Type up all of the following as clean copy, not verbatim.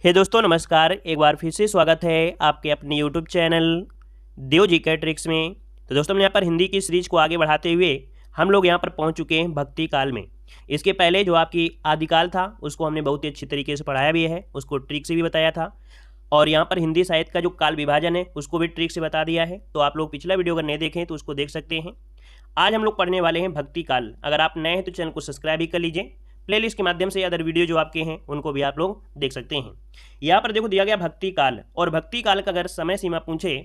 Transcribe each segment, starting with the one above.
हे दोस्तों नमस्कार। एक बार फिर से स्वागत है आपके अपने यूट्यूब चैनल देव जी के ट्रिक्स में। तो दोस्तों हम यहाँ पर हिंदी की सीरीज को आगे बढ़ाते हुए हम लोग यहाँ पर पहुँच चुके हैं भक्ति काल में। इसके पहले जो आपकी आदिकाल था उसको हमने बहुत ही अच्छी तरीके से पढ़ाया भी है, उसको ट्रिक से भी बताया था। और यहाँ पर हिंदी साहित्य का जो काल विभाजन है उसको भी ट्रिक से बता दिया है। तो आप लोग पिछला वीडियो अगर नहीं देखें तो उसको देख सकते हैं। आज हम लोग पढ़ने वाले हैं भक्ति काल। अगर आप नए हैं तो चैनल को सब्सक्राइब भी कर लीजिए। प्लेलिस्ट के माध्यम से अदर वीडियो जो आपके हैं उनको भी आप लोग देख सकते हैं। यहाँ पर देखो दिया गया भक्ति काल, और भक्ति काल का अगर समय सीमा पूछे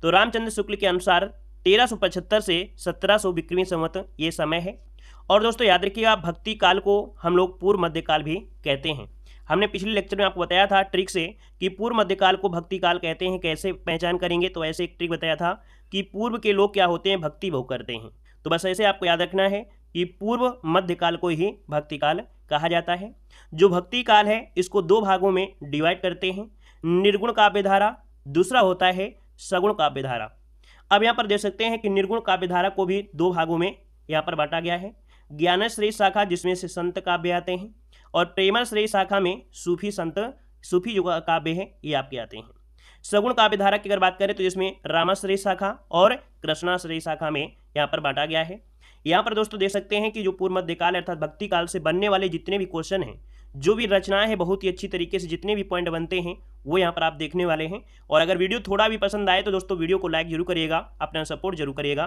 तो रामचंद्र शुक्ल के अनुसार 1375 से 1700 विक्रमी संवत ये समय है। और दोस्तों याद रखिएगा भक्ति काल को हम लोग पूर्व मध्यकाल भी कहते हैं। हमने पिछले लेक्चर में आपको बताया था ट्रिक से कि पूर्व मध्यकाल को भक्ति काल कहते हैं। कैसे पहचान करेंगे, तो ऐसे एक ट्रिक बताया था कि पूर्व के लोग क्या होते हैं, भक्ति भोग करते हैं। तो बस ऐसे आपको याद रखना है कि पूर्व मध्यकाल को ही भक्ति काल कहा जाता है। जो भक्ति काल है इसको दो भागों में डिवाइड करते हैं, निर्गुण काव्य धारा, दूसरा होता है सगुण काव्य धारा। अब यहाँ पर देख सकते हैं कि निर्गुण काव्य धारा को भी दो भागों में यहाँ पर बांटा गया है। ज्ञानश्रेय शाखा जिसमें से संत काव्य आते हैं, और प्रेमाश्रेय शाखा में सूफी जो काव्य है ये आपके आते हैं। सगुण काव्य धारा की अगर बात करें तो इसमें रामाश्रेय शाखा और कृष्णाश्रेय शाखा में यहाँ पर बांटा गया है। यहाँ पर दोस्तों देख सकते हैं कि जो पूर्व मध्यकाल अर्थात भक्ति काल से बनने वाले जितने भी क्वेश्चन हैं, जो भी रचनाएं हैं, बहुत ही अच्छी तरीके से जितने भी पॉइंट बनते हैं वो यहाँ पर आप देखने वाले हैं। और अगर वीडियो थोड़ा भी पसंद आए तो दोस्तों वीडियो को लाइक जरूर करिएगा, अपना सपोर्ट जरूर करिएगा।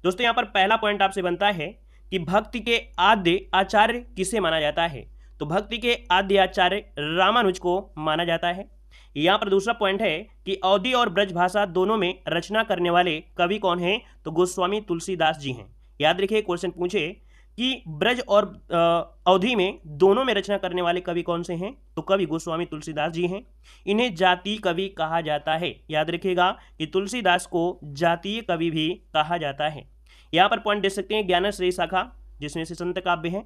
दोस्तों यहाँ पर पहला पॉइंट आपसे बनता है कि भक्ति के आद्य आचार्य किसे माना जाता है, तो भक्ति के आद्य आचार्य रामानुज को माना जाता है। यहाँ पर दूसरा पॉइंट है कि अवधी और ब्रज भाषा दोनों में रचना करने वाले कवि कौन हैं, तो गोस्वामी तुलसीदास जी हैं। याद रखिए क्वेश्चन पूछे कि ब्रज और अवधी में दोनों में रचना करने वाले कवि कौन से हैं, तो कवि गोस्वामी तुलसीदास जी हैं। इन्हें जातीय कवि कहा जाता है। याद रखिएगा कि तुलसीदास को जातीय कवि भी कहा जाता है। यहाँ पर पॉइंट दे सकते हैं ज्ञानश्रेय शाखा जिसमें से संत काव्य है।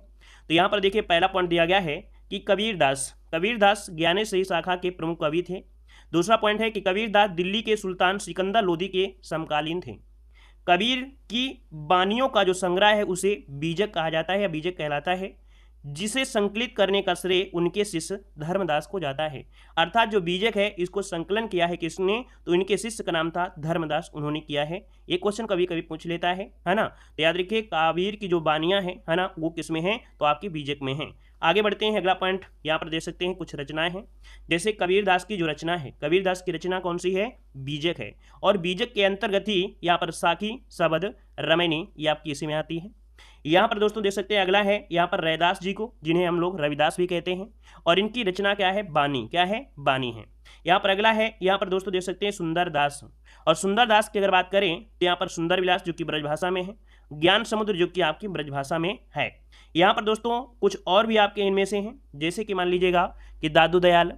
तो यहाँ पर देखिए पहला पॉइंट दिया गया है कि कबीरदास ज्ञानश्रेय शाखा के प्रमुख कवि थे। दूसरा पॉइंट है कि कबीरदास दिल्ली के सुल्तान सिकंदर लोदी के समकालीन थे। कबीर की बानियों का जो संग्रह है उसे बीजक कहा जाता है या बीजक कहलाता है, जिसे संकलित करने का श्रेय उनके शिष्य धर्मदास को जाता है। अर्थात जो बीजक है इसको संकलन किया है किसने, तो इनके शिष्य का नाम था धर्मदास, उन्होंने किया है। ये क्वेश्चन कभी कभी पूछ लेता है ना। तो याद रखिए कबीर की जो बानियां हैं है ना वो किस में हैं, तो आपकी बीजक में हैं। आगे बढ़ते हैं, अगला पॉइंट यहाँ पर देख सकते हैं कुछ रचनाएं हैं। जैसे कबीरदास की जो रचना है, कबीरदास की रचना कौन सी है, बीजक है। और बीजक के अंतर्गत ही यहाँ पर साखी, सबद, रमैनी ये आपकी इसी में आती है। यहाँ पर दोस्तों देख सकते हैं अगला है यहाँ पर रैदास जी को, जिन्हें हम लोग रविदास भी कहते हैं, और इनकी रचना क्या है, बानी। क्या है, बानी है। यहाँ पर अगला है यहाँ पर दोस्तों देख सकते हैं सुंदरदास, और सुंदरदास की अगर बात करें तो यहाँ पर सुंदर विलास जो कि ब्रजभाषा में है, ज्ञान समुद्र जो कि आपकी ब्रजभाषा में है। यहाँ पर दोस्तों कुछ और भी आपके इनमें से हैं, जैसे कि मान लीजिएगा कि दादू दयाल,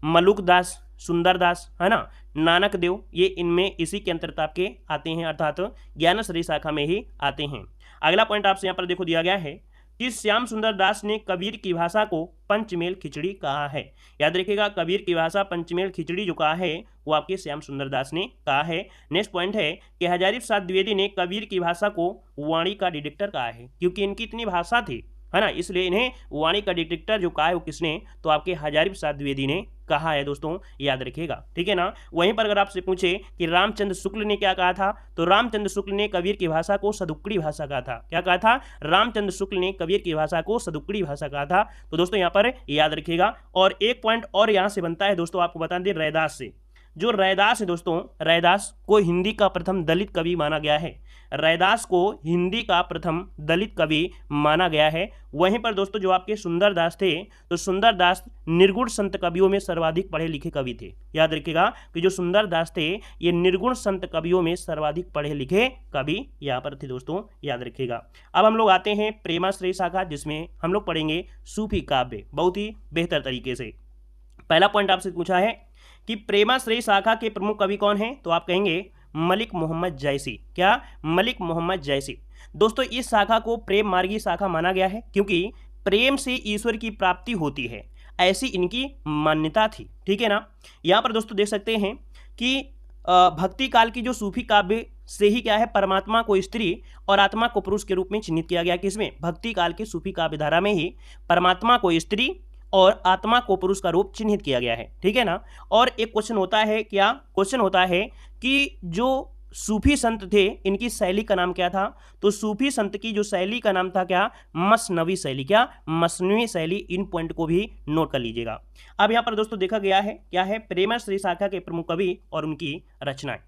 मलुकदास, सुंदरदास है ना, नानक देव, ये इनमें इसी के अंतर्गत आपके आते हैं, अर्थात ज्ञानश्रेय शाखा में ही आते हैं। अगला पॉइंट आपसे यहाँ पर देखो दिया गया है कि श्याम सुंदर दास ने कबीर की भाषा को पंचमेल खिचड़ी कहा है। याद रखिएगा कबीर की भाषा पंचमेल खिचड़ी जो कहा है वो आपके श्याम सुंदर दास ने कहा है। नेक्स्ट पॉइंट है कि हजारी प्रसाद द्विवेदी ने कबीर की भाषा को वाणी का डिटेक्टर कहा है, क्योंकि इनकी इतनी भाषा थी है ना, इसलिए इन्हें वाणी का डिटेक्टर जो कहा है वो किसने, तो आपके हजारी प्रसाद द्विवेदी ने कहा है। दोस्तों याद रखिएगा, ठीक है ना। वहीं पर अगर आपसे पूछे कि रामचंद्र शुक्ल ने क्या कहा था, तो रामचंद्र शुक्ल ने कबीर की भाषा को सदुक्कड़ी भाषा कहा था। क्या कहा था, रामचंद्र शुक्ल ने कबीर की भाषा को सदुक्कड़ी भाषा कहा था। तो दोस्तों यहाँ पर याद रखिएगा। और एक पॉइंट और यहाँ से बनता है दोस्तों, आपको बता दें रैदास से। जो रैदास है दोस्तों, रैदास को हिंदी का प्रथम दलित कवि माना गया है। रैदास को हिंदी का प्रथम दलित कवि माना गया है। वहीं पर दोस्तों जो आपके सुंदरदास थे, तो सुंदरदास निर्गुण संत कवियों में सर्वाधिक पढ़े लिखे कवि थे। याद रखिएगा कि जो सुंदरदास थे ये निर्गुण संत कवियों में सर्वाधिक पढ़े लिखे कवि यहाँ पर थे। दोस्तों याद रखिएगा। अब हम लोग आते हैं प्रेमाश्रेय शाखा, जिसमें हम लोग पढ़ेंगे सूफी काव्य बहुत ही बेहतर तरीके से। पहला पॉइंट आपसे पूछा है कि प्रेमाश्रेय शाखा के प्रमुख कवि कौन हैं, तो आप कहेंगे मलिक मोहम्मद जैसी। क्या, मलिक मोहम्मद जैसी। दोस्तों इस शाखा को प्रेम मार्गी शाखा माना गया है, क्योंकि प्रेम से ईश्वर की प्राप्ति होती है, ऐसी इनकी मान्यता थी, ठीक है ना। यहाँ पर दोस्तों देख सकते हैं कि भक्ति काल की जो सूफी काव्य से ही क्या है, परमात्मा को स्त्री और आत्मा को पुरुष के रूप में चिन्हित किया गया। किसमें, भक्ति काल के सूफी काव्य धारा में ही परमात्मा को स्त्री और आत्मा को पुरुष का रूप चिन्हित किया गया है, ठीक है ना। और एक क्वेश्चन होता है, क्या क्वेश्चन होता है कि जो सूफी संत थे इनकी शैली का नाम क्या था, तो सूफी संत की जो शैली का नाम था क्या, मसनवी शैली, क्या मसनवी शैली। इन पॉइंट को भी नोट कर लीजिएगा। अब यहाँ पर दोस्तों देखा गया है क्या है, प्रेमश्री शाखा के प्रमुख कवि और उनकी रचनाएं।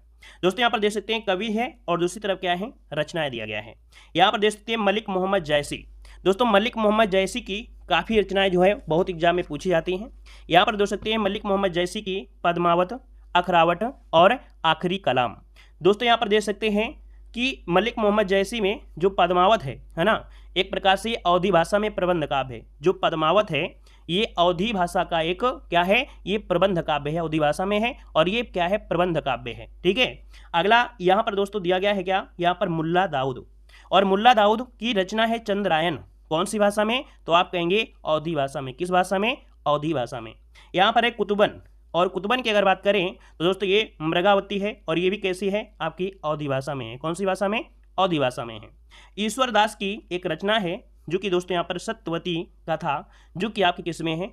दोस्तों यहाँ पर देख सकते हैं कवि है और दूसरी तरफ क्या है, रचनाएं दिया गया है। यहाँ पर देख सकते हैं मलिक मोहम्मद जैसी। दोस्तों मलिक मोहम्मद जैसी की काफ़ी रचनाएं जो है बहुत एग्जाम में पूछी जाती हैं। यहाँ पर देख सकते हैं मलिक मोहम्मद जैसी की पद्मावत, अखरावट और आखिरी कलाम। दोस्तों यहाँ पर देख सकते हैं कि मलिक मोहम्मद जैसी में जो पद्मावत है ना, एक प्रकार से अवधी भाषा में प्रबंध काव्य है। जो पद्मावत है ये अवधी भाषा का एक क्या है, ये प्रबंध काव्य है, अवधी भाषा में है और ये क्या है, प्रबंध काव्य है, ठीक है। अगला यहाँ पर दोस्तों दिया गया है क्या, यहाँ पर मुल्ला दाऊद, और मुल्ला दाऊद की रचना है चंद्रायन। कौन सी भाषा में, तो आप कहेंगे अवधी भाषा में। किस भाषा में, अवधी भाषा में। यहाँ पर है कुतुबन, और कुतुबन की अगर बात करें तो दोस्तों ये मृगावती है और ये भी कैसी है, आपकी अवधी भाषा में है। कौन सी भाषा में, अवधी भाषा में है। ईश्वर दास की एक रचना है जो कि दोस्तों यहाँ पर सत्यवती का था, जो कि आपकी किस में है,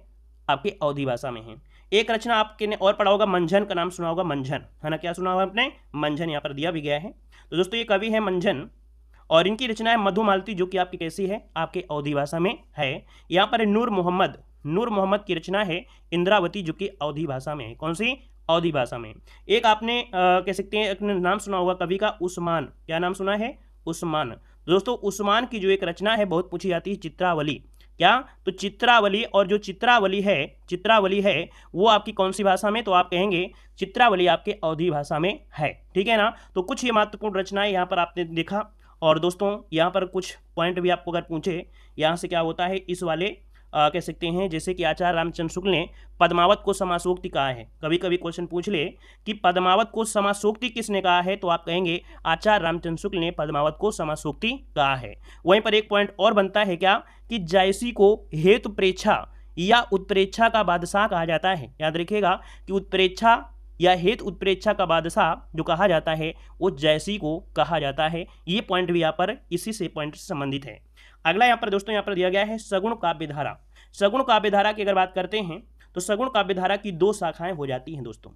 आपकी अवधी भाषा में है। एक रचना आपके ने और पढ़ा होगा, मंझन का नाम सुना होगा, मंझन है ना, क्या सुना होगा आपने, मंझन यहाँ पर दिया भी गया है। तो दोस्तों ये कवि है मंझन और इनकी रचना है मधुमालती, जो कि आपकी कैसी है, आपके अवधी भाषा में है। यहाँ पर नूर मोहम्मद, नूर मोहम्मद की रचना है इंद्रावती, जो कि अवधी भाषा में है। कौन सी, अवधी भाषा में। एक आपने कह सकते हैं एक नाम सुना होगा कवि का, उस्मान। क्या नाम सुना है, उस्मान। दोस्तों उस्मान की जो एक रचना है बहुत पूछी जाती है, चित्रावली। क्या, तो चित्रावली, और जो चित्रावली है वो आपकी कौन सी भाषा में, तो आप कहेंगे चित्रावली आपके अवधी भाषा में है, ठीक है ना। तो कुछ ये महत्वपूर्ण रचनाएं यहाँ पर आपने देखा। और दोस्तों यहाँ पर कुछ पॉइंट भी आपको अगर पूछे, यहाँ से क्या होता है, इस वाले कह सकते हैं, जैसे कि आचार्य रामचंद्र शुक्ल ने पद्मावत को समासोक्ति कहा है। कभी कभी क्वेश्चन पूछ ले कि पद्मावत को समासोक्ति किसने कहा है, तो आप कहेंगे आचार्य रामचंद्र शुक्ल ने पद्मावत को समासोक्ति कहा है। वहीं पर एक पॉइंट और बनता है क्या, कि जैसी को हेतु प्रेक्षा या उत्प्रेक्षा का बादशाह कहा जाता है। याद रखिएगा कि उत्प्रेक्षा या हेतु उत्प्रेक्षा का बादशाह जो कहा जाता है वो जैसी को कहा जाता है। ये पॉइंट भी यहाँ पर इसी से पॉइंट से संबंधित है। अगला यहाँ पर दोस्तों यहाँ पर दिया गया है सगुण काव्यधारा। सगुण काव्यधारा की अगर बात करते हैं तो सगुण काव्यधारा की दो शाखाएं हो जाती हैं दोस्तों।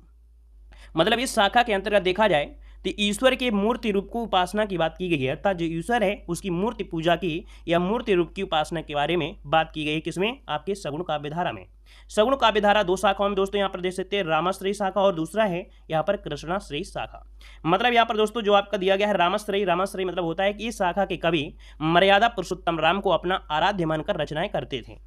मतलब इस शाखा के अंतर्गत देखा जाए तो ईश्वर के मूर्ति रूप को उपासना की बात की गई है, अर्थात जो ईश्वर है उसकी मूर्ति पूजा की या मूर्ति रूप की उपासना के बारे में बात की गई है। किसमें, आपके सगुण काव्यधारा में। सगुण काव्यधारा दो शाखाओं में दोस्तों यहाँ पर देख सकते हैं, रामाश्रयी शाखा और दूसरा है यहाँ पर कृष्णाश्रयी शाखा। मतलब यहाँ पर दोस्तों जो आपका दिया गया है रामाश्रयी, रामाश्रयी मतलब होता है कि इस शाखा के कवि मर्यादा पुरुषोत्तम राम को अपना आराध्य मानकर रचनाएं करते थे।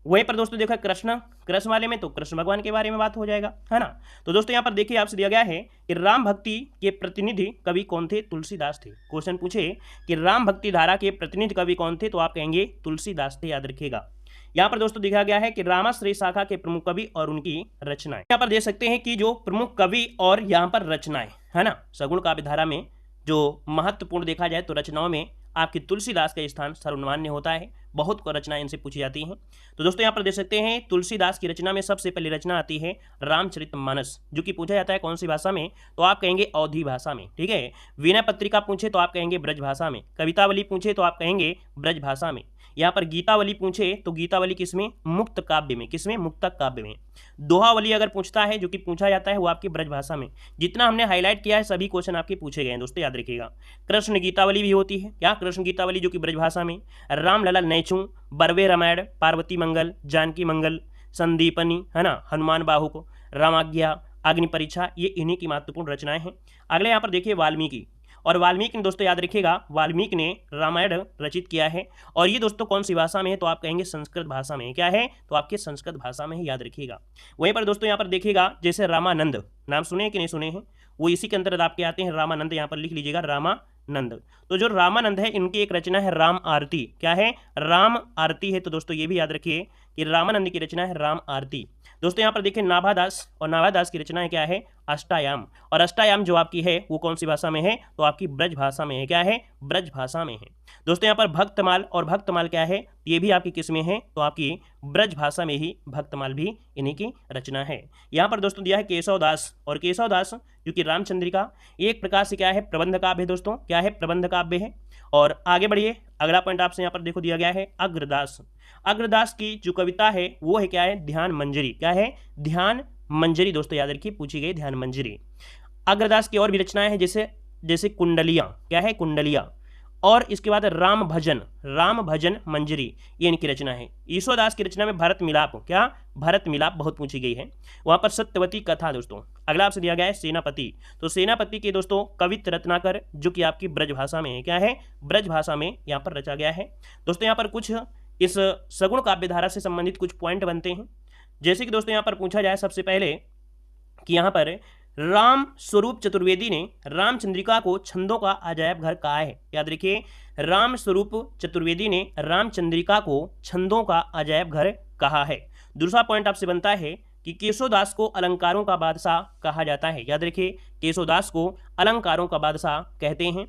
वहीं पर दोस्तों देखा कृष्ण वाले में तो कृष्ण भगवान के बारे में बात हो जाएगा, है ना। तो दोस्तों यहाँ पर देखिए आपसे दिया गया है कि राम भक्ति के प्रतिनिधि कवि कौन थे, तुलसीदास थे। क्वेश्चन पूछे कि राम भक्ति धारा के प्रतिनिधि कवि कौन थे, तो आप कहेंगे तुलसीदास थे, याद रखिएगा। यहाँ पर दोस्तों दिखा गया है कि रामाश्रयी शाखा के प्रमुख कवि और उनकी रचनाएं। यहाँ पर देख सकते हैं कि जो प्रमुख कवि और यहाँ पर रचनाएं, है ना, सगुण काव्यधारा में जो महत्वपूर्ण देखा जाए तो रचनाओं में आपकी तुलसीदास का स्थान सर्वमान्य होता है। बहुत को रचनाएं इनसे पूछी जाती हैं। तो दोस्तों यहाँ पर देख सकते हैं तुलसीदास की रचना में सबसे पहली रचना आती है रामचरितमानस, जो कि पूछा जाता है कौन सी भाषा में, तो आप कहेंगे अवधी भाषा में, ठीक है। विनय पत्रिका पूछे तो आप कहेंगे ब्रज भाषा में। कवितावली पूछे तो आप कहेंगे ब्रज भाषा में। यहाँ पर गीतावली पूछे तो गीतावली किसमें, मुक्त काव्य में। किसमें, मुक्तक काव्य में। दोहावली अगर पूछता है, जो कि पूछा जाता है वो आपकी ब्रज भाषा में। जितना हमने हाईलाइट किया है सभी क्वेश्चन आपके पूछे गए हैं दोस्तों, याद रखिएगा। कृष्ण गीतावली भी होती है, क्या, कृष्ण गीतावली जो कि ब्रज भाषा में। राम लला नैचू, बरवे रामायण, पार्वती मंगल, जानकी मंगल, संदीपनी, है ना, हनुमान बाहुक, रामाज्ञा, अग्नि परीक्षा, ये इन्हीं की महत्वपूर्ण रचनाएं हैं। अगले यहाँ पर देखिए वाल्मीकि, और वाल्मीकि ने दोस्तों याद रखिएगा वाल्मीकि ने रामायण रचित किया है और ये दोस्तों कौन सी भाषा में है, तो आप कहेंगे संस्कृत भाषा में। क्या है, तो आपके संस्कृत भाषा में है, याद रखिएगा। वहीं पर दोस्तों यहाँ पर देखिएगा जैसे रामानंद, नाम सुने हैं कि नहीं सुने हैं, वो इसी के अंतर्गत आपके आते हैं। रामानंद यहाँ पर लिख लीजिएगा, रामानंद। तो जो रामानंद है इनकी एक रचना है राम आरती। क्या है, राम आरती है। तो दोस्तों ये भी याद रखिए कि रामानंद की रचना है राम आरती। दोस्तों यहाँ पर देखिए नाभादास, और नाभादास की रचना है क्या है, अष्टायाम, और अष्टायाम जो आपकी है वो कौन सी भाषा में है, तो आपकी ब्रज भाषा में है। क्या है, ब्रज भाषा में है। दोस्तों यहाँ पर भक्तमाल, और भक्तमाल क्या है, ये भी आपकी किस में है, तो आपकी ब्रज भाषा में ही भक्तमाल भी इन्हीं की रचना है। यहाँ पर दोस्तों दिया है केशवदास, और केशवदास जो कि रामचंद्रिका एक प्रकार से क्या है, प्रबंध काव्य है दोस्तों, क्या है, प्रबंध काव्य है। और आगे बढ़िए, अगला पॉइंट आपसे यहाँ पर देखो दिया गया है अग्रदास। अग्रदास की जो कविता है वो है क्या है, ध्यान मंजरी। क्या है, ध्यान मंजरी। दोस्तों याद रखिए, पूछी गई ध्यान मंजरी। अग्रदास की और भी रचनाएं हैं, जैसे कुंडलियां। क्या है, कुंडलियां। और इसके बाद राम भजन मंजरी, ये इनकी रचना है। ईश्वरदास की रचना में भरत मिलाप, क्या, भरत मिलाप बहुत पूछी गई है। वहां पर सत्यवती कथा। दोस्तों अगला आपसे दिया गया है सेनापति। तो सेनापति के दोस्तों कवित रत्नाकर, जो कि आपकी ब्रज भाषा में है। क्या है, ब्रज भाषा में यहाँ पर रचा गया है। दोस्तों यहाँ पर कुछ इस सगुण काव्य धारा से संबंधित कुछ पॉइंट बनते हैं। जैसे कि दोस्तों यहाँ पर पूछा जाए सबसे पहले कि यहाँ पर राम स्वरूप चतुर्वेदी ने रामचंद्रिका को छंदों का अजायब घर कहा है। याद रखिए, राम स्वरूप चतुर्वेदी ने रामचंद्रिका को छंदों का अजायब घर कहा है। दूसरा पॉइंट आपसे बनता है कि केशवदास को अलंकारों का बादशाह कहा जाता है। याद रखिए, केशवदास को अलंकारों का बादशाह कहते हैं।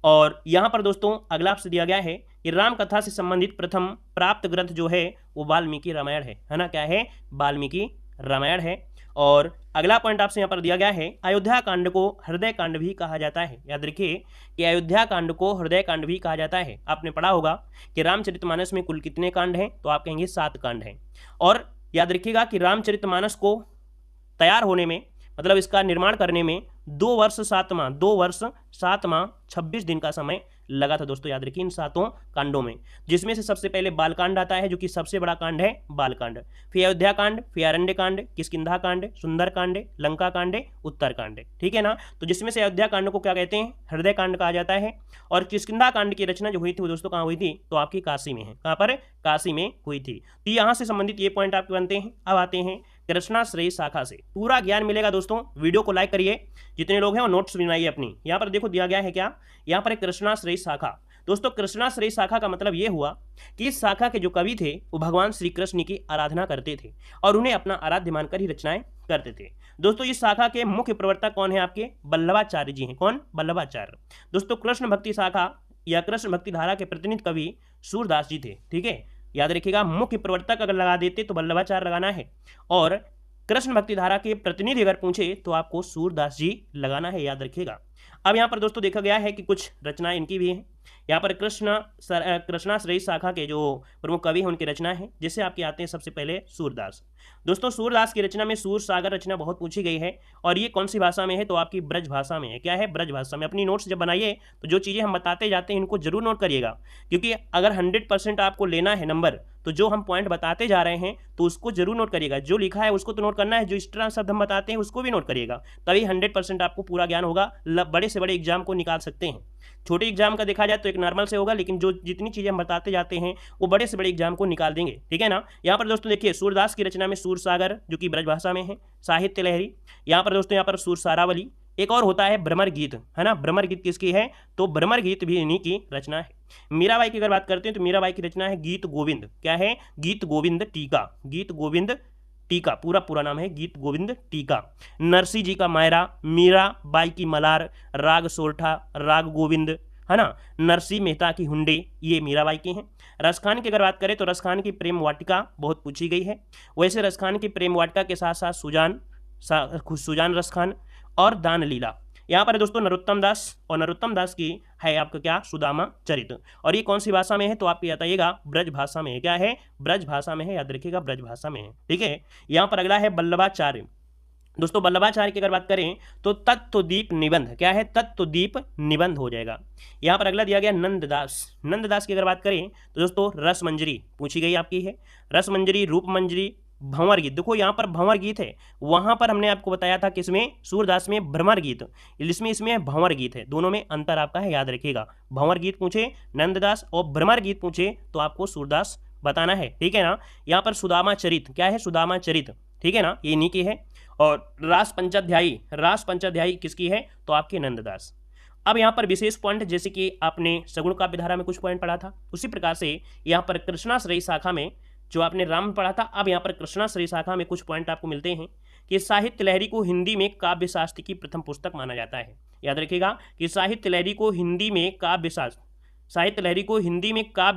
और यहाँ पर दोस्तों अगला आपसे दिया गया है कि राम कथा से संबंधित प्रथम प्राप्त ग्रंथ जो है वो वाल्मीकि रामायण है ना। क्या है, वाल्मीकि रामायण है। और अगला पॉइंट आपसे यहाँ पर दिया गया है अयोध्या कांड को हृदय कांड भी कहा जाता है। याद रखिए कि अयोध्या कांड को हृदय कांड भी कहा जाता है। आपने पढ़ा होगा कि रामचरितमानस में कुल कितने कांड हैं, तो आप कहेंगे 7 कांड हैं। और याद रखिएगा कि रामचरितमानस को तैयार होने में, मतलब इसका निर्माण करने में 2 वर्ष 7 माह 26 दिन का समय लगा था। दोस्तों याद रखिए इन 7 कांडों में, जिसमें से सबसे पहले बालकांड आता है, जो कि सबसे बड़ा कांड है बालकांड, फिर अयोध्या कांड, फिर अरण्य कांड, किष्किंधा कांड, सुंदर कांड, लंका कांड, उत्तर कांड। ठीक है ना। तो जिसमें से अयोध्या कांड को क्या कहते हैं, हृदय कांड कहा जाता है। और किष्किंधा कांड की रचना जो हुई थी वो दोस्तों कहाँ हुई थी, तो आपकी काशी में है। कहाँ पर, काशी में हुई थी। तो यहाँ से संबंधित ये पॉइंट आपके बनते हैं। अब आते हैं कृष्णाश्रयी शाखा से। पूरा ज्ञान मिलेगा दोस्तों। वीडियो को लाइक करिए, जितने लोग हैं वो नोट्स बनाइए अपनी। यहाँ पर देखो दिया गया है क्या, यहाँ पर एक कृष्णाश्रयी शाखा। दोस्तों कृष्णाश्रयी शाखा का मतलब ये हुआ कि इस शाखा के जो कवि थे वो भगवान श्री कृष्ण की आराधना करते थे और उन्हें अपना आराध्य मानकर ही रचनाएं करते थे। दोस्तों इस शाखा के मुख्य प्रवर्तक कौन है, आपके वल्लभाचार्य जी हैं। कौन, वल्लभाचार्य। दोस्तों कृष्ण भक्ति शाखा या कृष्ण भक्ति धारा के प्रतिनिधि कवि सूरदास जी थे। ठीक है, याद रखिएगा, मुख्य प्रवर्तक अगर लगा देते तो वल्लभाचार्य लगाना है, और कृष्ण भक्ति धारा के प्रतिनिधि अगर पूछे तो आपको सूरदास जी लगाना है। याद रखिएगा। अब यहाँ पर दोस्तों देखा गया है कि कुछ रचनाएं इनकी भी हैं। यहाँ पर कृष्णाश्रयी शाखा के जो प्रमुख कवि हैं उनकी रचना है, जिससे आपके आते हैं सबसे पहले सूरदास। दोस्तों सूरदास की रचना में सूर सागर रचना बहुत पूछी गई है, और ये कौन सी भाषा में है, तो आपकी ब्रज भाषा में है। क्या है, ब्रज भाषा में। अपनी नोट्स जब बनाइए तो जो चीज़ें हम बताते जाते हैं इनको जरूर नोट करिएगा, क्योंकि अगर 100% आपको लेना है नंबर तो जो हम पॉइंट बताते जा रहे हैं तो उसको जरूर नोट करिएगा। जो लिखा है उसको तो नोट करना है, जो एक्स्ट्रा शब्द हम बताते हैं उसको भी नोट करिएगा, तभी 100% आपको पूरा ज्ञान होगा। बड़े से बड़े एग्जाम को निकाल सकते हैं। छोटे एग्जाम का देखा जाए तो एक नॉर्मल से होगा, लेकिन जो जितनी चीज़ें हम बताते जाते हैं वो बड़े से बड़े एग्जाम को निकाल देंगे। ठीक है ना। यहाँ पर दोस्तों देखिए सूरदास की रचना में सूर सागर जो कि ब्रजभाषा में है, साहित्य लहरी। यहाँ पर दोस्तों यहाँ पर सूर सारावली। एक और होता है भ्रमर गीत, है ना। भ्रमर गीत किसकी है, तो भ्रमर गीत भी इन्हीं की रचना है। मीराबाई की अगर बात करते हैं तो मीराबाई की रचना है गीत गोविंद। क्या है, गीत गोविंद टीका। गीत गोविंद टीका पूरा नाम है गीत गोविंद टीका। नरसिंह जी का मायरा, मीराबाई की मलार, राग सोरठा, राग गोविंद, है ना। नरसिंह मेहता की हुंडे, ये मीराबाई की हैं। रसखान की अगर बात करें तो रसखान की प्रेम वाटिका बहुत पूछी गई है। वैसे रसखान की प्रेम वाटिका के साथ साथ सुजान रसखान और दान लीला। यहाँ पर दोस्तों नरोत्तम दास, और नरोत्तम दास की है आपका क्या, सुदामा चरित। और ये कौन सी भाषा में है, तो आप बताइएगा ब्रज भाषा में है। क्या है, ब्रज भाषा में है। याद रखिएगा ब्रज भाषा में है। ठीक है। यहाँ पर अगला है वल्लभाचार्य। दोस्तों वल्लभाचार्य की अगर बात करें तो तत्वदीप निबंध। क्या है, तत्वदीप निबंध हो जाएगा। यहाँ पर अगला दिया गया नंददास। नंददास की अगर बात करें तो दोस्तों रसमंजरी पूछी गई आपकी है। रसमंजरी, रूपमंजरी, भंवर गीत। देखो यहाँ पर भंवर गीत है, वहां पर हमने आपको बताया था किसमें, सूरदास में भ्रमर गीत, इसमें भंवर गीत है। दोनों में अंतर आपका है, याद रखिएगा। भंवर गीत पूछे नंददास और भ्रमर गीत पूछे तो आपको सूरदास बताना है। ठीक है ना। यहाँ पर सुदामा चरित। क्या है, सुदामा चरित। ठीक है ना, ये इन्हीं की है। और रास पंचाध्यायी किसकी है, तो आपके नंददास। अब यहाँ पर विशेष पॉइंट, जैसे कि आपने सगुण काव्य धारा में कुछ पॉइंट पढ़ा था, उसी प्रकार से यहाँ पर कृष्णाश्रयी शाखा में जो आपने राम में पढ़ा था, अब यहाँ पर कृष्णाश्रयी शाखा में कुछ पॉइंट आपको मिलते हैं कि साहित्य लहरी को हिंदी में काव्य शास्त्र की प्रथम पुस्तक माना जाता है। याद रखिएगा कि साहित्य लहरी को हिंदी में काव्य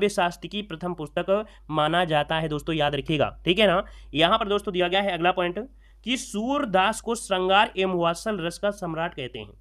शास्त्र की प्रथम पुस्तक माना जाता है दोस्तों, याद रखिएगा, ठीक है ना। यहाँ पर दोस्तों दिया गया है अगला पॉइंट कि सूरदास को श्रृंगार एवं वात्सल रस का सम्राट कहते हैं।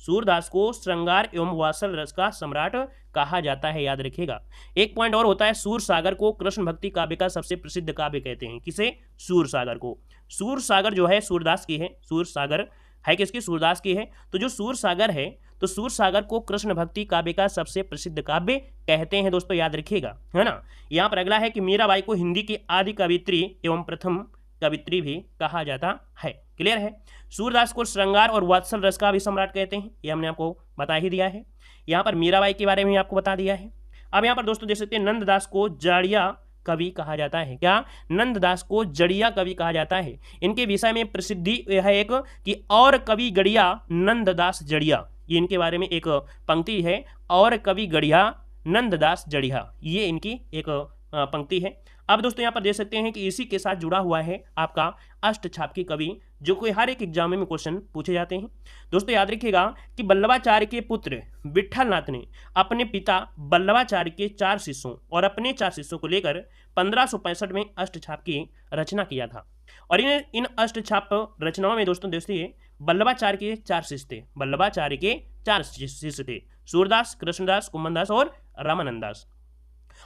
सूरदास को श्रृंगार एवं वात्सल रस का सम्राट कहा जाता है, याद रखिएगा। एक पॉइंट और होता है, सूरसागर को कृष्ण भक्ति काव्य का सबसे प्रसिद्ध काव्य कहते हैं। किसे? सूरसागर को। सूरसागर जो है सूरदास की है, सूरसागर है किसकी? सूरदास की है। तो जो सूरसागर है, तो सूरसागर को कृष्ण भक्ति काव्य का सबसे प्रसिद्ध काव्य कहते हैं दोस्तों, याद रखिएगा, है ना। यहाँ पर अगला है कि मीराबाई को हिंदी की आदि कवित्री एवं प्रथम कवित्री भी कहा जाता है। क्लियर है। सूरदास को श्रृंगार और वात्सल रस का भी सम्राट कहते हैं, ये हमने आपको बता ही दिया है। यहाँ पर मीराबाई के बारे में आपको बता दिया है। अब यहाँ पर दोस्तों देख सकते हैं नंददास को जड़िया कवि कहा जाता है। क्या? नंददास को जड़िया कवि कहा जाता है। इनके विषय में प्रसिद्धि यह है एक कि और कवि गड़िया नंददास जड़िया, ये इनके बारे में एक पंक्ति है, और कवि गड़िया नंददास जड़िया, ये इनकी एक पंक्ति है। अब दोस्तों यहाँ पर देख सकते हैं कि इसी के साथ जुड़ा हुआ है आपका अष्टछापकी कवि, जो कोई हर एक एग्जाम में क्वेश्चन पूछे जाते हैं। दोस्तों याद रखिएगा कि वल्लभाचार्य के पुत्र विट्ठलनाथ ने अपने पिता वल्लभाचार्य के 4 शिष्यों और अपने 4 शिष्यों को लेकर 1565 में अष्टछाप की रचना किया था। और इन अष्टछाप रचनाओं में दोस्तों देखिए वल्लभाचार्य के 4 शिष्य थे, वल्लभाचार्य के 4 शिष्य थे, सूरदास, कृष्णदास, कुम्भनदास और रामानंद दास।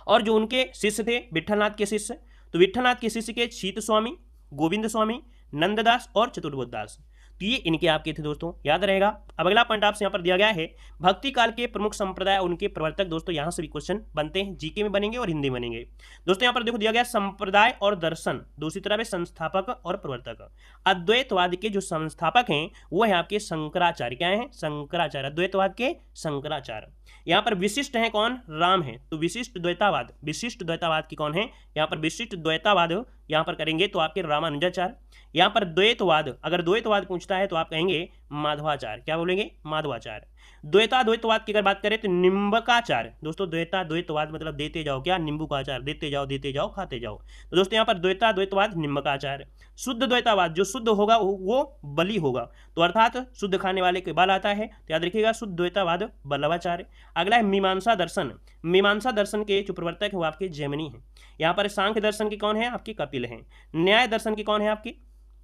और जो उनके शिष्य थे विट्ठलनाथ के शिष्य, तो विट्ठलनाथ के शिष्य के शीत स्वामी, गोविंद स्वामी, नंददास और चतुर्बोध दास, तो ये इनके आपके थे दोस्तों, याद रहेगा। अब अगला पॉइंट आपसे यहाँ पर दिया गया है भक्ति काल के प्रमुख संप्रदाय उनके प्रवर्तक। दोस्तों यहाँ से भी क्वेश्चन बनते हैं, जीके में बनेंगे और हिंदी में बनेंगे। दोस्तों यहाँ पर देखो दिया गया संप्रदाय और दर्शन, दूसरी तरफ है संस्थापक और प्रवर्तक। अद्वैतवाद के जो संस्थापक हैं वो है आपके शंकराचार्य। क्या है? शंकराचार्य, अद्वैतवाद के शंकराचार्य। यहाँ पर विशिष्ट है कौन? राम है, तो विशिष्ट द्वैतावाद, विशिष्ट द्वैतावाद की कौन है? यहाँ पर विशिष्ट द्वैतावाद यहाँ पर करेंगे तो आपके रामानुजाचार्य। यहाँ पर द्वैतवाद, अगर द्वैतवाद पूछता है तो आप कहेंगे माधवाचार्य। क्या बोलेंगे? माधवाचार्य। द्वैतवाद की अगर बात करें तो निम्बकाचार्य। दोस्तों द्वैतवाद मतलब देते जाओ, क्या? नींबू का अचार, देते जाओ खाते जाओ। तो दोस्तों यहाँ पर द्वैतवाद निम्बकाचार्य। शुद्ध द्वैतावाद, जो शुद्ध होगा वो बलि होगा, तो अर्थात शुद्ध खाने वाले के बल आता है, तो याद रखिएगा शुद्ध द्वैतावाद वल्लभाचार्य। अगला है मीमांसा दर्शन। मीमांसा दर्शन के जो प्रवर्तक है वो आपके जैमिनी हैं। यहाँ पर सांख्य दर्शन के कौन है? आपके कपिल हैं। न्याय दर्शन के कौन है? आपके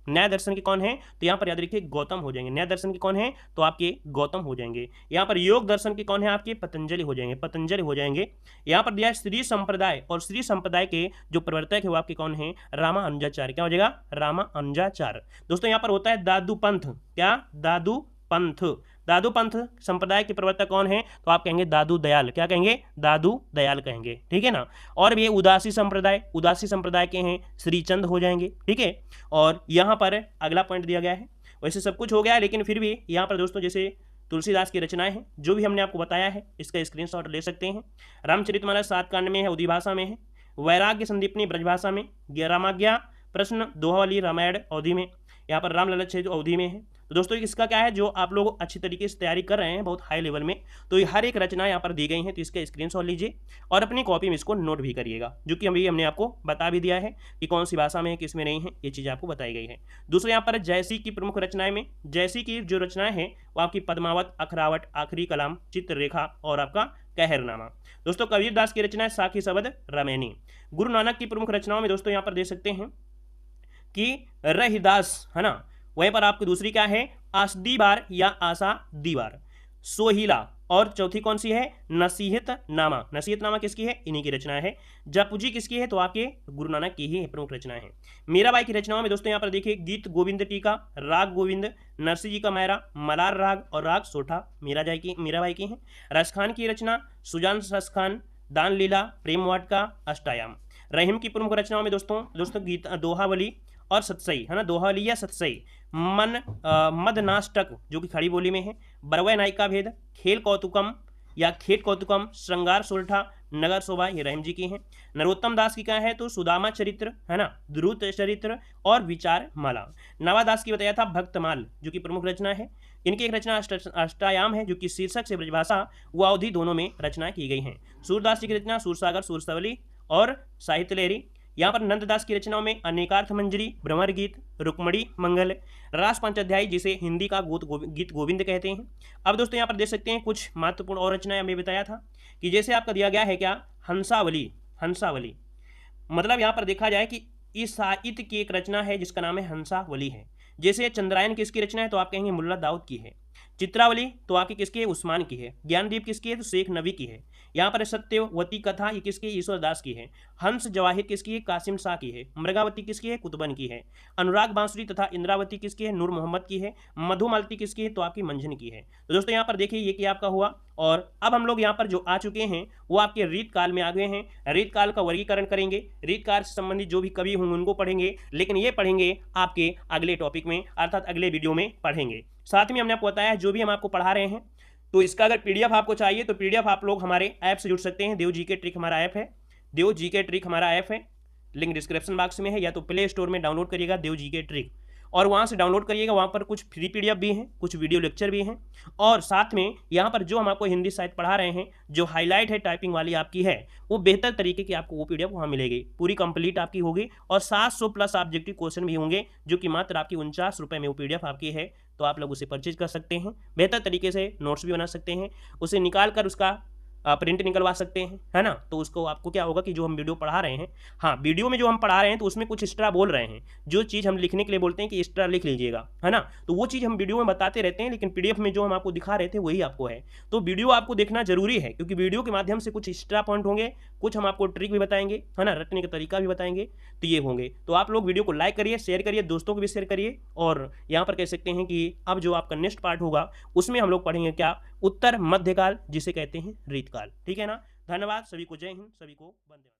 न्याय दर्शन के कौन है? तो यहाँ पर याद रखिए गौतम हो जाएंगे। न्याय दर्शन के कौन है? तो आपके गौतम हो जाएंगे। यहाँ पर योग दर्शन के कौन है? आपके पतंजलि हो जाएंगे, यहाँ पर दिया है श्री संप्रदाय, और श्री संप्रदाय के जो प्रवर्तक है वो आपके कौन है? रामानुजाचार्य। क्या हो जाएगा? रामानुजाचार्य। दोस्तों यहाँ पर होता है दादू पंथ। क्या? दादू पंथ संप्रदाय के प्रवर्तक कौन है? तो आप कहेंगे दादू दयाल। क्या कहेंगे? दादू दयाल कहेंगे, ठीक है ना। और ये उदासी संप्रदाय के हैं श्रीचंद हो जाएंगे, ठीक है। और यहाँ पर अगला पॉइंट दिया गया है, वैसे सब कुछ हो गया है लेकिन फिर भी यहाँ पर दोस्तों जैसे तुलसीदास की रचनाएं हैं जो भी हमने आपको बताया है, इसका स्क्रीनशॉट ले सकते हैं। रामचरितमानस 7 कांड में है, उदी भाषा में है। वैराग्य संदीपनी ब्रजभाषा में, रामाज्ञा प्रश्न दोहावली रामायण अवधि में, यहाँ पर रामलला जो अवधि में है। तो दोस्तों इसका क्या है, जो आप लोग अच्छी तरीके से तैयारी कर रहे हैं बहुत हाई लेवल में, तो ये हर एक रचना यहाँ पर दी गई है, तो इसका स्क्रीनशॉट लीजिए और अपनी कॉपी में इसको नोट भी करिएगा, जो कि अभी हमने आपको बता भी दिया है कि कौन सी भाषा में है, किस में नहीं है, ये चीज़ आपको बताई गई है। दूसरा यहाँ पर जयसी की प्रमुख रचनाएं में, जयसी की जो रचनाएं हैं वो आपकी पद्मावत, अखरावट, आखिरी कलाम, चित्ररेखा और आपका कहरनामा। दोस्तों कबीरदास की रचना है साखी शब्द रामायणी। गुरु नानक की प्रमुख रचनाओं में दोस्तों यहाँ पर देख सकते हैं कि रहीदास, है ना, वहीं पर आपकी दूसरी क्या है, आस दीवार या आशा दीवार, सोहिला, और चौथी कौन सी है, नसीहत नामा। नसीहत नामा किसकी है, इन्हीं की रचना है। जपुजी किसकी है, तो आपके गुरु नानक की ही प्रमुख रचना है। मीराबाई की रचनाओं में दोस्तों यहाँ पर देखिए गीत गोविंद टीका, राग गोविंद, नरसिंह जी का मैरा, मलार राग और राग सोठा मीराबाई की है। रसखान की रचना सुजान रसखान, दान लीला, प्रेम वाटिका, अष्टायाम। रहीम की प्रमुख रचनाओं में दोस्तों गीत दोहावली और सतसई, है ना, दोहावली या सतसई, मदनाष्टक जो कि खड़ी बोली में है, बरवै नायिका भेद, खेल कौतुकम या खेत कौतुकम, श्रृंगार सोल्ठा, नगर शोभा, ये रहीम जी की हैं। नरोत्तम दास की क्या है, तो सुदामा चरित्र, है ना, द्रुत चरित्र और विचार माला। नवादास की बताया था भक्तमाल जो कि प्रमुख रचना है। इनकी एक रचना अष्टायाम है जो कि शीर्षक से ब्रजभाषा व अवधि दोनों में रचना की गई हैं। सूरदास जी की रचना सूरसागर, सूरसवली और साहित्य लहरी। यहाँ पर नंददास की रचनाओं में अनेकार्थ मंजरी, भ्रमर गीत, रुक्मणी मंगल, रास पंचाध्यायी जिसे हिंदी का गीत गोविंद कहते हैं। अब दोस्तों यहाँ पर देख सकते हैं कुछ महत्वपूर्ण और रचनाएं हमें बताया था कि जैसे आपका दिया गया है क्या, हंसावली। हंसावली मतलब यहाँ पर देखा जाए कि इस साहित्य की एक रचना है जिसका नाम है हंसावली है। जैसे चंद्रायन किसकी रचना है तो आप कहेंगे मुल्ला दाऊद की है। चित्रावली तो आपकी किसकी है, उस्मान की है। ज्ञानदीप किसकी है तो शेख नबी की है। यहाँ पर सत्यवती कथा ये किसकी है, ईश्वर दास की है। हंस जवाहिर किसकी है, कासिम शाह की है। मृगावती किसकी है, कुतुबन की है। अनुराग बांसुरी तथा इंद्रावती किसकी है, नूर मोहम्मद की है। मधुमालती किसकी है तो आपकी मंझन की है। तो दोस्तों यहाँ पर देखिए ये क्या आपका हुआ। और अब हम लोग यहाँ पर जो आ चुके हैं वो आपके रीत काल में आ गए हैं। रीत काल का वर्गीकरण करेंगे, रीत काल से संबंधित जो भी कवि होंगे उनको पढ़ेंगे, लेकिन ये पढ़ेंगे आपके अगले टॉपिक में अर्थात अगले वीडियो में पढ़ेंगे। साथ में हमने आपको बताया जो भी हम आपको पढ़ा रहे हैं तो इसका अगर पीडीएफ आपको चाहिए तो पीडीएफ आप लोग हमारे ऐप से जुड़ सकते हैं। देव जीके ट्रिक हमारा ऐप है, देव जीके ट्रिक हमारा ऐप है, लिंक डिस्क्रिप्शन बॉक्स में है, या तो प्ले स्टोर में डाउनलोड करिएगा देव जीके ट्रिक और वहाँ से डाउनलोड करिएगा। वहाँ पर कुछ फ्री पीडीएफ भी हैं, कुछ वीडियो लेक्चर भी हैं, और साथ में यहाँ पर जो हम आपको हिंदी साहित्य पढ़ा रहे हैं जो हाईलाइट है टाइपिंग वाली आपकी है वो बेहतर तरीके की आपको वो पीडीएफ वहाँ मिलेगी, पूरी कंप्लीट आपकी होगी। और 700 प्लस ऑब्जेक्टिव क्वेश्चन भी होंगे जो कि मात्र आपकी 49 रुपये में वो पीडीएफ आपकी है। तो आप लोग उसे परचेज कर सकते हैं, बेहतर तरीके से नोट्स भी बना सकते हैं, उसे निकाल कर उसका प्रिंट निकलवा सकते हैं, है ना। तो उसको आपको क्या होगा कि जो हम वीडियो पढ़ा रहे हैं, हाँ वीडियो में जो हम पढ़ा रहे हैं तो उसमें कुछ एक्स्ट्रा बोल रहे हैं, जो चीज़ हम लिखने के लिए बोलते हैं कि एक्स्ट्रा लिख लीजिएगा, है ना। तो वो चीज़ हम वीडियो में बताते रहते हैं, लेकिन पीडीएफ में जो हम आपको दिखा रहे थे वही आपको है। तो वीडियो आपको देखना जरूरी है क्योंकि वीडियो के माध्यम से कुछ एक्स्ट्रा पॉइंट होंगे, कुछ हम आपको ट्रिक भी बताएंगे, है ना, रटने का तरीका भी बताएंगे। तो ये होंगे। तो आप लोग वीडियो को लाइक करिए, शेयर करिए, दोस्तों को भी शेयर करिए। और यहाँ पर कह सकते हैं कि अब जो आपका नेक्स्ट पार्ट होगा उसमें हम लोग पढ़ेंगे क्या, उत्तर मध्यकाल जिसे कहते हैं रीतकाल। ठीक है ना। धन्यवाद सभी को, जय हिंद, सभी को वंदे मातरम।